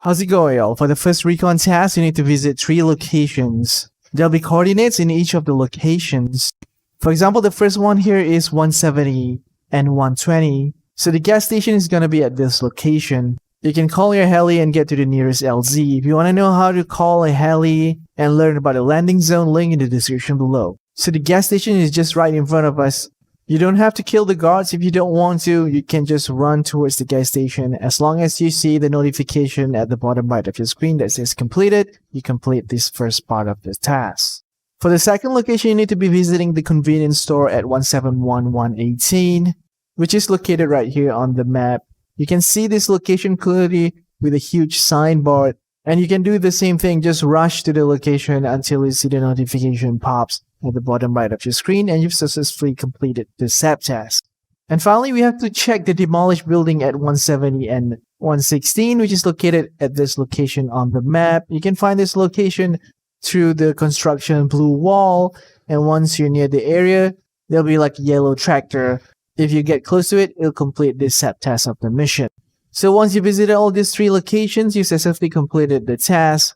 How's it going, y'all? For the first recon task, you need to visit 3 locations. There'll be coordinates in each of the locations. For example, the first one here is 170 and 120. So the gas station is going to be at this location. You can call your heli and get to the nearest LZ. If you want to know how to call a heli and learn about the landing zone, link in the description below. So the gas station is just right in front of us. You don't have to kill the guards if you don't want to. You can just run towards the gas station. As long as you see the notification at the bottom right of your screen that says completed, you complete this first part of the task. For the second location, you need to be visiting the convenience store at 171-118, which is located right here on the map. You can see this location clearly with a huge signboard. And you can do the same thing, just rush to the location until you see the notification pops at the bottom right of your screen and you've successfully completed the SAP task. And finally, we have to check the demolished building at 170 and 116, which is located at this location on the map. You can find this location through the construction blue wall, and once you're near the area, there'll be like a yellow tractor. If you get close to it, it'll complete this SAP task of the mission. So once you visited all these 3 locations, you successfully completed the task.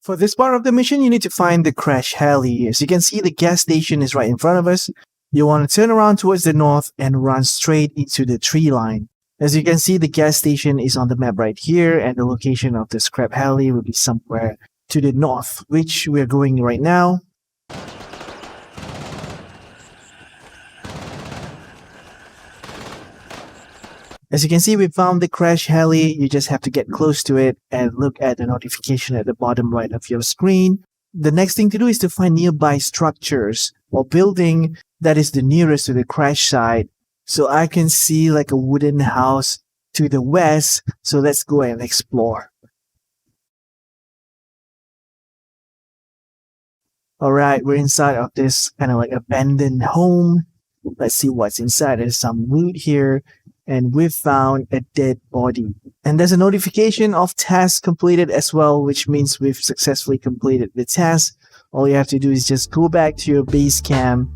For this part of the mission, you need to find the crash heli. As you can see, the gas station is right in front of us. You want to turn around towards the north and run straight into the tree line. As you can see, the gas station is on the map right here, and the location of the scrap heli will be somewhere to the north, which we're going right now. As you can see, we found the crash heli. You just have to get close to it and look at the notification at the bottom right of your screen. The next thing to do is to find nearby structures or building that is the nearest to the crash site. So I can see like a wooden house to the west. So let's go and explore. Alright, we're inside of this kind of like abandoned home. Let's see what's inside. There's some loot here. And we've found a dead body. And there's a notification of task completed as well, which means we've successfully completed the task. All you have to do is just go back to your base camp,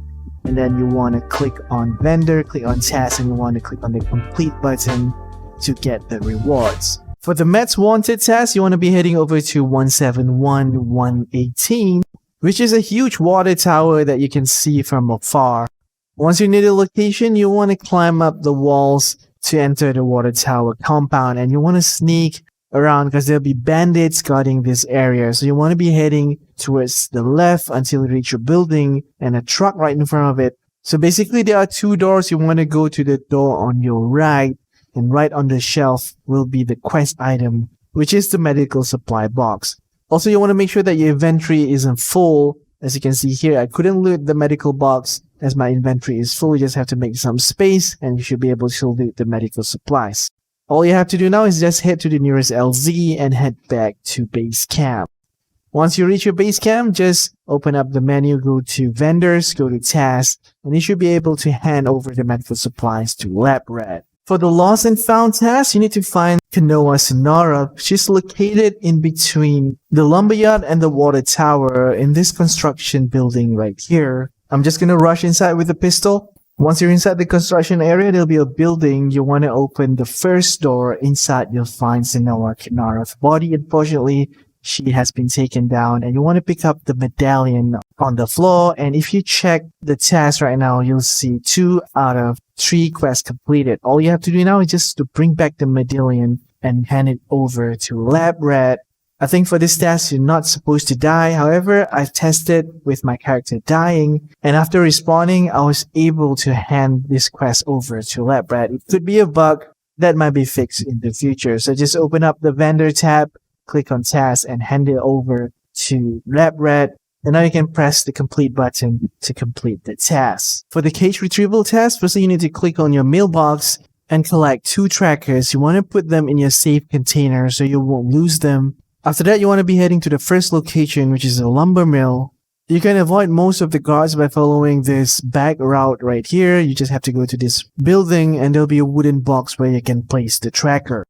and then you want to click on vendor, click on task, and you want to click on the complete button to get the rewards. For the Mets wanted task, you want to be heading over to 171-118, which is a huge water tower that you can see from afar. Once you're near the location, you want to climb up the walls to enter the water tower compound, and you want to sneak around because there'll be bandits guarding this area. So you want to be heading towards the left until you reach your building and a truck right in front of it. So basically there are 2 doors. You want to go to the door on your right, and right on the shelf will be the quest item, which is the medical supply box. Also, you want to make sure that your inventory isn't full. As you can see here, I couldn't loot the medical box as my inventory is full. You just have to make some space and you should be able to loot the medical supplies. All you have to do now is just head to the nearest LZ and head back to base camp. Once you reach your base camp, just open up the menu, go to vendors, go to tasks, and you should be able to hand over the medical supplies to Lab Rat. For the lost and found task, you need to find Kanoa Sonora. She's located in between the lumberyard and the water tower in this construction building right here. I'm just gonna rush inside with a pistol. Once you're inside the construction area, there'll be a building. You want to open the first door. Inside, you'll find Kanoa Sonora's body. Unfortunately, she has been taken down, and you want to pick up the medallion on the floor. And if you check the task right now, you'll see 2 out of 3 quests completed. All you have to do now is just to bring back the medallion and hand it over to Lab Rat. I think for this task, you're not supposed to die. However, I've tested with my character dying, and after respawning, I was able to hand this quest over to Lab Rat. It could be a bug that might be fixed in the future. So just open up the vendor tab, click on task, and hand it over to Lab Rat. And now you can press the complete button to complete the task. For the cage retrieval task, firstly you need to click on your mailbox and collect 2 trackers. You want to put them in your safe container so you won't lose them. After that, you want to be heading to the first location, which is a lumber mill. You can avoid most of the guards by following this back route right here. You just have to go to this building and there'll be a wooden box where you can place the tracker.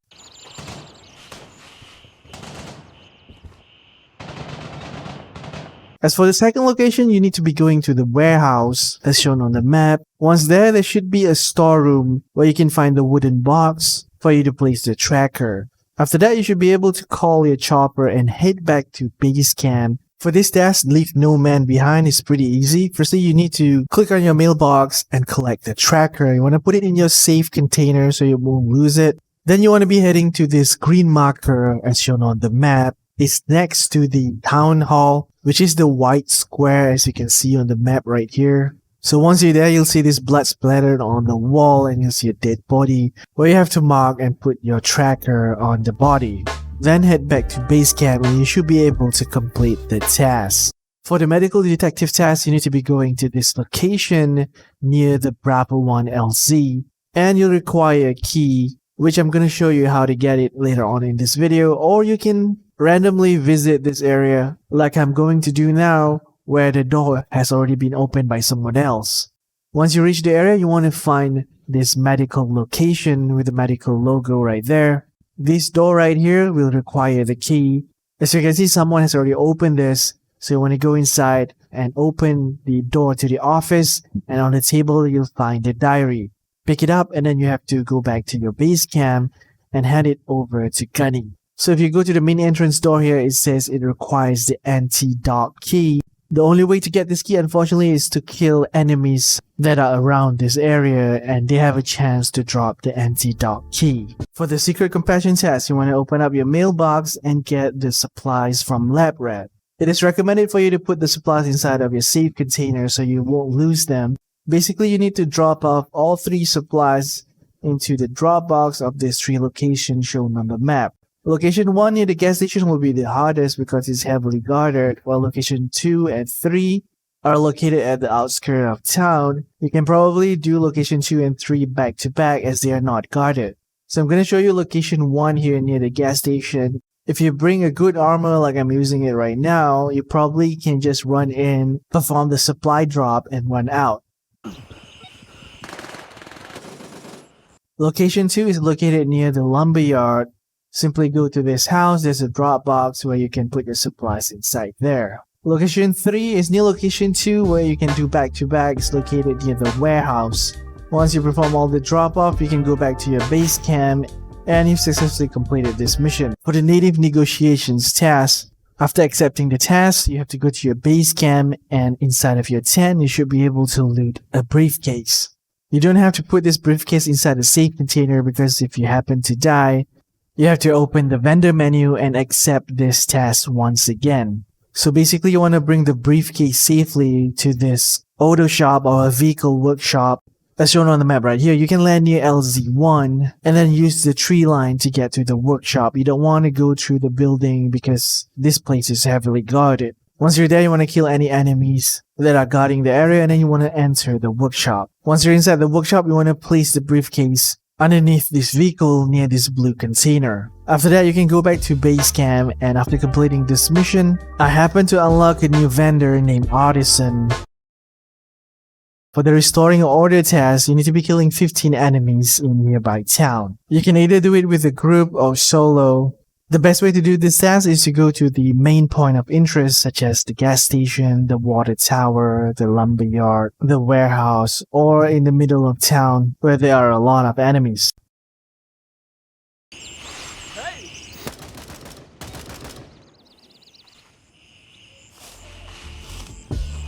As for the second location, you need to be going to the warehouse as shown on the map. Once there should be a storeroom where you can find the wooden box for you to place the tracker. After that, you should be able to call your chopper and head back to base camp. For this task, leave no man behind is pretty easy. Firstly, you need to click on your mailbox and collect the tracker. You want to put it in your safe container so you won't lose it. Then you want to be heading to this green marker as shown on the map. It's next to the town hall, which is the white square as you can see on the map right here. So once you're there, you'll see this blood splattered on the wall and you'll see a dead body where you have to mark and put your tracker on the body. Then head back to base camp and you should be able to complete the task. For the medical detective task, you need to be going to this location near the Bravo 1 LZ and you'll require a key, which I'm going to show you how to get it later on in this video, or you can randomly visit this area like I'm going to do now, where the door has already been opened by someone else. Once you reach the area, you want to find this medical location with the medical logo right there. This door right here will require the key. As you can see, someone has already opened this. So you want to go inside and open the door to the office, and on the table you'll find the diary. Pick it up and then you have to go back to your base camp and hand it over to Gunny. So if you go to the main entrance door here, it says it requires the anti-dog key. The only way to get this key, unfortunately, is to kill enemies that are around this area and they have a chance to drop the anti-dog key. For the secret compassion test, you want to open up your mailbox and get the supplies from Lab Rat. It is recommended for you to put the supplies inside of your safe container so you won't lose them. Basically, you need to drop off all 3 supplies into the drop box of these 3 locations shown on the map. Location 1 near the gas station will be the hardest because it's heavily guarded, while location 2 and 3 are located at the outskirts of town. You can probably do location 2 and 3 back to back as they are not guarded. So I'm going to show you location 1 here near the gas station. If you bring a good armor like I'm using it right now, you probably can just run in, perform the supply drop, and run out. Location 2 is located near the lumberyard. Simply go to this house. There's a drop box where you can put your supplies inside there. Location 3 is near location 2 where you can do back to back. It's located near the warehouse. Once you perform all the drop off, you can go back to your base camp and you've successfully completed this mission. For the native negotiations task, after accepting the task, you have to go to your base camp and inside of your tent, you should be able to loot a briefcase. You don't have to put this briefcase inside a safe container because if you happen to die, you have to open the vendor menu and accept this task once again. So basically you want to bring the briefcase safely to this auto shop or a vehicle workshop. As shown on the map right here, you can land near LZ1 and then use the tree line to get to the workshop. You don't want to go through the building because this place is heavily guarded. Once you're there, you want to kill any enemies that are guarding the area and then you want to enter the workshop. Once you're inside the workshop, you want to place the briefcase underneath this vehicle near this blue container. After that, you can go back to base camp, and after completing this mission, I happen to unlock a new vendor named Artisan. For the restoring order task, you need to be killing 15 enemies in nearby town. You can either do it with a group or solo. The best way to do this task is to go to the main point of interest such as the gas station, the water tower, the lumberyard, the warehouse, or in the middle of town where there are a lot of enemies.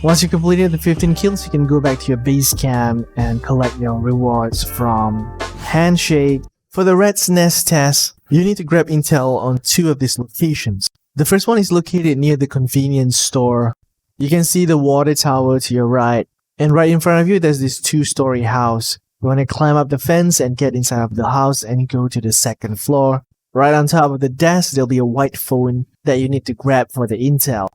Once you completed the 15 kills, you can go back to your base camp and collect your rewards from Handshake. For the Rat's Nest test, you need to grab intel on 2 of these locations. The first one is located near the convenience store. You can see the water tower to your right, and right in front of you there's this 2-story house. You want to climb up the fence and get inside of the house and go to the 2nd floor. Right on top of the desk there'll be a white phone that you need to grab for the intel.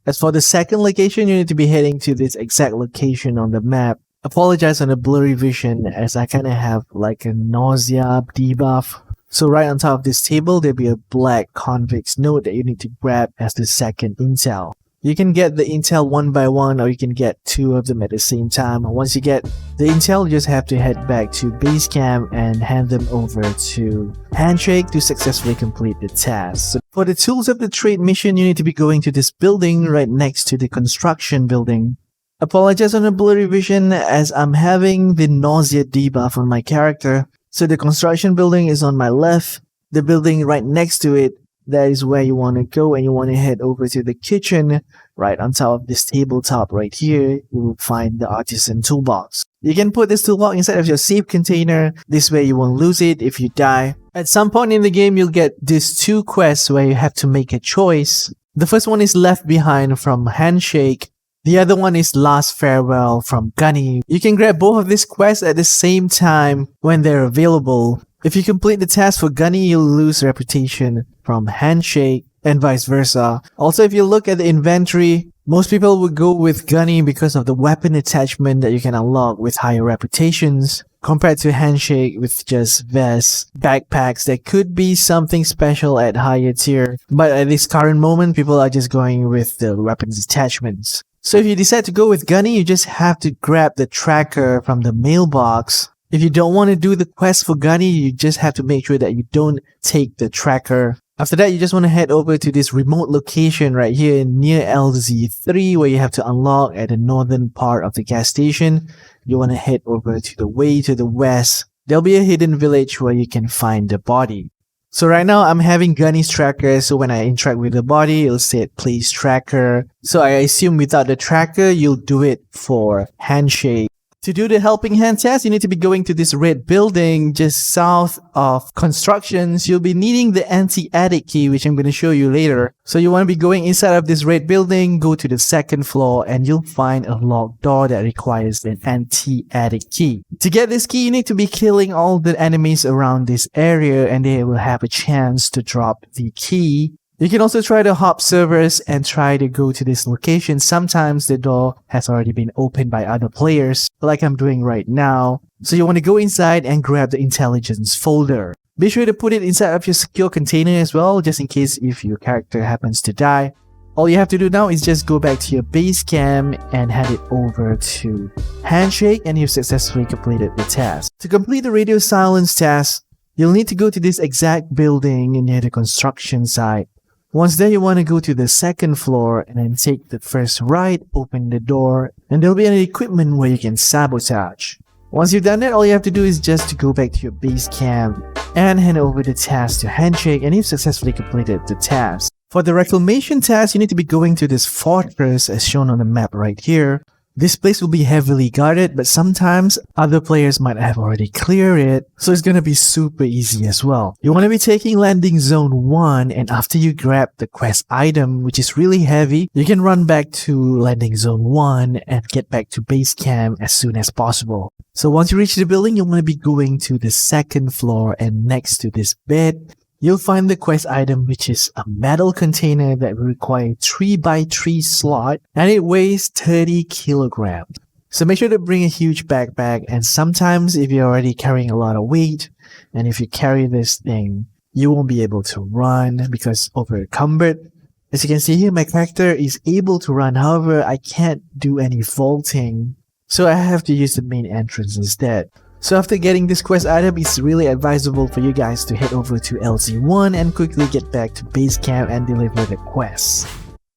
As for the second location, you need to be heading to this exact location on the map. Apologize on the blurry vision as I kinda have like a nausea debuff. So right on top of this table, there'll be a black convict's note that you need to grab as the second intel. You can get the intel one by one or you can get 2 of them at the same time. Once you get the intel, you just have to head back to base camp and hand them over to Handshake to successfully complete the task. So for the tools of the trade mission, you need to be going to this building right next to the construction building. Apologize on the blurry vision as I'm having the nausea debuff on my character. So the construction building is on my left. The building right next to it, that is where you want to go, and you want to head over to the kitchen. Right on top of this tabletop right here, you will find the artisan toolbox. You can put this toolbox inside of your safe container. This way you won't lose it if you die. At some point in the game, you'll get these two quests where you have to make a choice. The first one is Left Behind from Handshake. The other one is Last Farewell from Gunny. You can grab both of these quests at the same time when they're available. If you complete the task for Gunny, you'll lose reputation from Handshake and vice versa. Also, if you look at the inventory, most people would go with Gunny because of the weapon attachment that you can unlock with higher reputations, compared to Handshake with just vests, backpacks that could be something special at higher tier. But at this current moment, people are just going with the weapons attachments. So if you decide to go with Gunny, you just have to grab the tracker from the mailbox. If you don't want to do the quest for Gunny, you just have to make sure that you don't take the tracker. After that, you just want to head over to this remote location right here near LZ3 where you have to unlock at the northern part of the gas station. You want to head over to the way to the west. There'll be a hidden village where you can find the body. So right now, I'm having Gunny's tracker, so when I interact with the body, it'll say place tracker. So I assume without the tracker, you'll do it for Handshake. To do the helping hand test, you need to be going to this red building just south of constructions. You'll be needing the anti-attic key, which I'm going to show you later. So you want to be going inside of this red building, go to the second floor, and you'll find a locked door that requires an anti-attic key. To get this key, you need to be killing all the enemies around this area, and they will have a chance to drop the key. You can also try to hop servers and try to go to this location. Sometimes the door has already been opened by other players, like I'm doing right now. So you want to go inside and grab the intelligence folder. Be sure to put it inside of your secure container as well, just in case if your character happens to die. All you have to do now is just go back to your base camp and head it over to Handshake, and you've successfully completed the task. To complete the radio silence task, you'll need to go to this exact building near the construction site. Once there, you want to go to the second floor and then take the first right, open the door, and there'll be an equipment where you can sabotage. Once you've done that, all you have to do is just to go back to your base camp and hand over the task to Handshake, and you've successfully completed the task. For the Reclamation task, you need to be going to this fortress as shown on the map right here. This place will be heavily guarded, but sometimes other players might have already cleared it, so it's gonna be super easy as well. You wanna be taking landing zone 1, and after you grab the quest item, which is really heavy, you can run back to landing zone 1 and get back to base camp as soon as possible. So once you reach the building, you wanna be going to the second floor, and next to this bed, you'll find the quest item, which is a metal container that will require 3x3 slot, and it weighs 30 kilograms. So make sure to bring a huge backpack, and sometimes if you're already carrying a lot of weight, and if you carry this thing, you won't be able to run because over encumbered. As you can see here, my character is able to run, however, I can't do any vaulting, so I have to use the main entrance instead. So after getting this quest item, it's really advisable for you guys to head over to LZ1 and quickly get back to base camp and deliver the quest.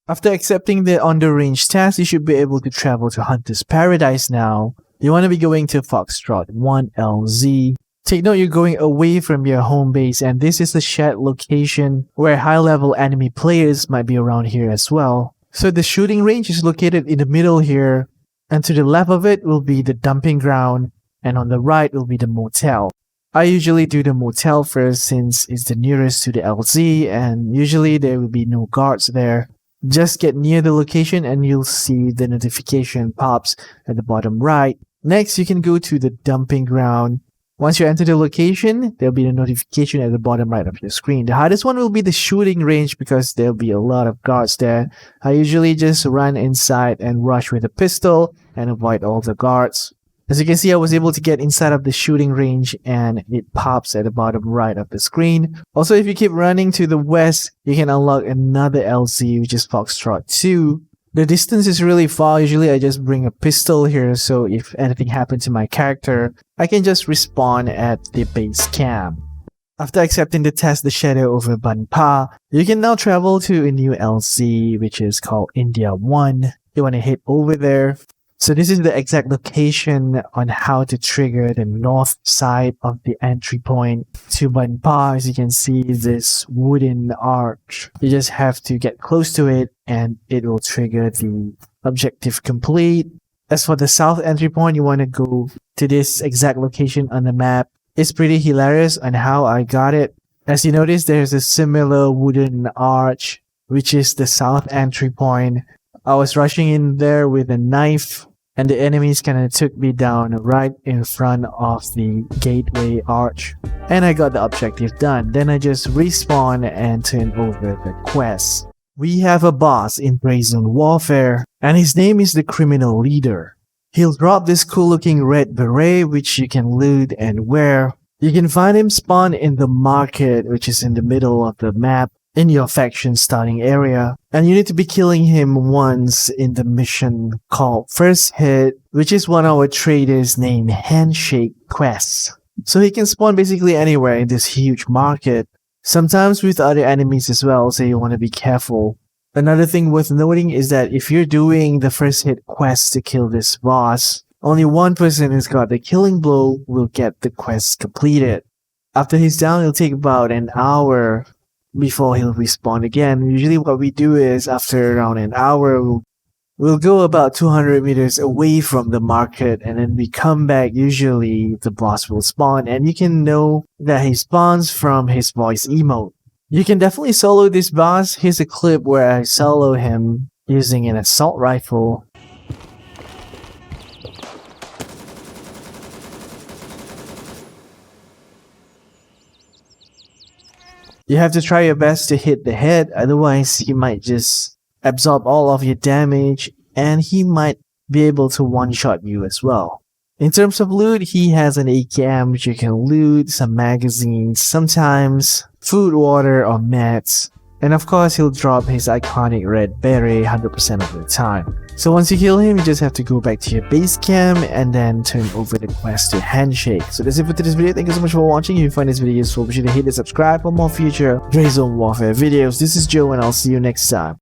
After accepting the on the range task, you should be able to travel to Hunter's Paradise now. You want to be going to Foxtrot 1 LZ. Take note you're going away from your home base, and this is the shared location where high level enemy players might be around here as well. So the shooting range is located in the middle here, and to the left of it will be the dumping ground, and on the right will be the motel. I usually do the motel first since it's the nearest to the LZ, and usually there will be no guards there. Just get near the location and you'll see the notification pops at the bottom right. Next, you can go to the dumping ground. Once you enter the location, there'll be a notification at the bottom right of your screen. The hardest one will be the shooting range because there'll be a lot of guards there. I usually just run inside and rush with a pistol and avoid all the guards. As you can see, I was able to get inside of the shooting range and it pops at the bottom right of the screen. Also, if you keep running to the west, you can unlock another LZ, which is Foxtrot 2. The distance is really far. Usually I just bring a pistol here, so if anything happens to my character, I can just respawn at the base camp. After accepting the test, the shadow over Banpa, you can now travel to a new LZ, which is called India 1. You want to head over there. So this is the exact location on how to trigger the north side of the entry point. 2-button bar, as you can see, this wooden arch. You just have to get close to it and it will trigger the objective complete. As for the south entry point, you want to go to this exact location on the map. It's pretty hilarious on how I got it. As you notice, there's a similar wooden arch, which is the south entry point. I was rushing in there with a knife, and the enemies kind of took me down right in front of the gateway arch. And I got the objective done. Then I just respawn and turn over the quest. We have a boss in Brazen Warfare, and his name is the Criminal Leader. He'll drop this cool looking red beret which you can loot and wear. You can find him spawn in the market, which is in the middle of the map, in your faction starting area, and you need to be killing him once in the mission called First Hit, which is one of our traders named Handshake quests. So he can spawn basically anywhere in this huge market, sometimes with other enemies as well, so you want to be careful. Another thing worth noting is that if you're doing the First Hit quest to kill this boss, only one person who's got the killing blow will get the quest completed. After he's down, it'll take about an hour before he'll respawn again. Usually what we do is after around an hour, we'll go about 200 meters away from the market, and then we come back. Usually the boss will spawn, and you can know that he spawns from his voice emote. You can definitely solo this boss. Here's a clip where I solo him using an assault rifle. You have to try your best to hit the head, otherwise he might just absorb all of your damage and he might be able to one-shot you as well. In terms of loot, he has an AKM which you can loot, some magazines, sometimes food, water, or meds. And of course, he'll drop his iconic red beret 100% of the time. So once you kill him, you just have to go back to your base camp and then turn over the quest to Handshake. So that's it for today's video. Thank you so much for watching. If you find this video useful, be sure to hit the subscribe for more future Brazen Warfare videos. This is Joe and I'll see you next time.